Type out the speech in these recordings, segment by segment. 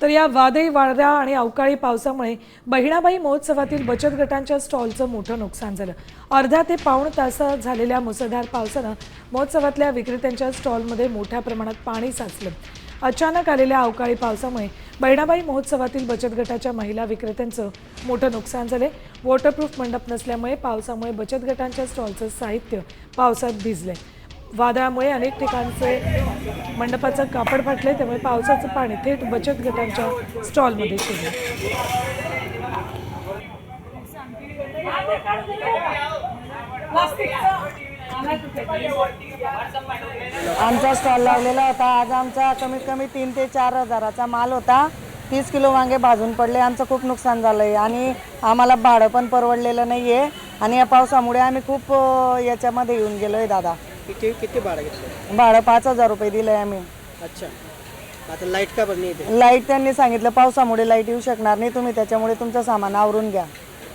तर या वादळी वाऱ्या आणि अवकाळी पावसामुळे बहिणाबाई महोत्सवातील बचत गटांच्या स्टॉलचं मोठं नुकसान झालं। अर्धा ते पाऊण तास झालेल्या मुसळधार पावसानं महोत्सवातल्या विक्रेत्यांच्या स्टॉलमध्ये मोठ्या प्रमाणात पाणी साचलं। अचानक आलेल्या अवकाळी पावसामुळे बहिणाबाई महोत्सवातील बचत गटाच्या महिला विक्रेत्यांचं मोठं नुकसान झाले। वॉटरप्रूफ मंडप नसल्यामुळे पावसामुळे बचत गटांच्या स्टॉलचं साहित्य पावसात भिजले। वादळामुळे अनेक ठिकाणचे मंडपाचं कापड फाटले, त्यामुळे पावसाचं पाणी थेट बचत गटांच्या स्टॉलमध्ये शिरलं। आमचा स्टॉल लावलेला होता। आज आमचा कमीत कमी 3 ते 4 हजाराचा माल होता। 30 किलो वांगे भाजून पडले। आमचं खूप नुकसान झालंय आणि आम्हाला भाडं पण परवडलेलं नाहीये आणि या पावसामुळे आम्ही खूप याच्यामध्ये येऊन गेलोय दादा। किती भाडं घेतलं? भाडं 5000 रुपये दिलंय आम्ही। अच्छा, आता लाईट का बंद येते? लाईट त्यांनी सांगितलं पावसामुळे लाईट येऊ शकणार नाही, तुम्ही त्याच्यामुळे तुमचं सामान आवरून घ्या।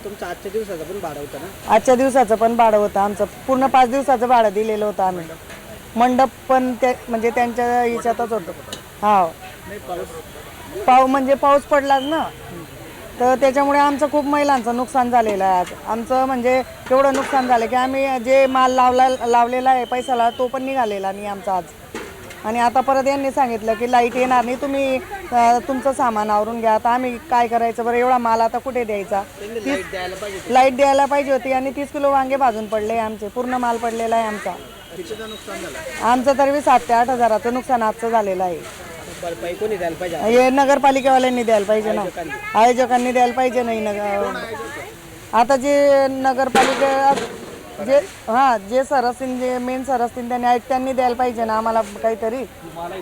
तुमचं आजच्या दिवसाचं पण भाडं होतं ना? आजच्या दिवसाचं पण भाडं होतं आमचं। पूर्ण 5 दिवसाचं भाडं दिलेलं होतं आम्ही। मंडप पण ते म्हणजे त्यांच्या ह्याच्यातच होतं। हा, म्हणजे पाऊस पडलाच ना, तर त्याच्यामुळे आमचं खूप महिलांचं नुकसान झालेलं आहे। आज आमचं म्हणजे एवढं नुकसान झालं की आम्ही जे माल लावलेला आहे पैशाला तो पण निघालेला नाही आमचा आज। आणि आता परत यांनी सांगितलं की लाईट येणार नाही, तुम्ही तुमचं सामान आवरून घ्या। आता आम्ही काय करायचं बरं? एवढा माल आता कुठे द्यायचा? लाईट द्यायला पाहिजे होती आणि 30 किलो वांगे भाजून पडले आमचे। पूर्ण माल पडलेला आहे आमचा। कितीचं नुकसान झालं? आमचं तरी 7 ते 8 हजाराचं नुकसान आजचं झालेलं आहे। भरपाई कोणी द्यायला पाहिजे? हे नगरपालिकेवाल्यांनी द्यायला पाहिजे ना, आयोजकांनी द्यायला पाहिजे नाही आता जे नगरपालिका जे सर असतील, जे मेन सर असतील त्यांनी द्यायला पाहिजे ना आम्हाला काहीतरी।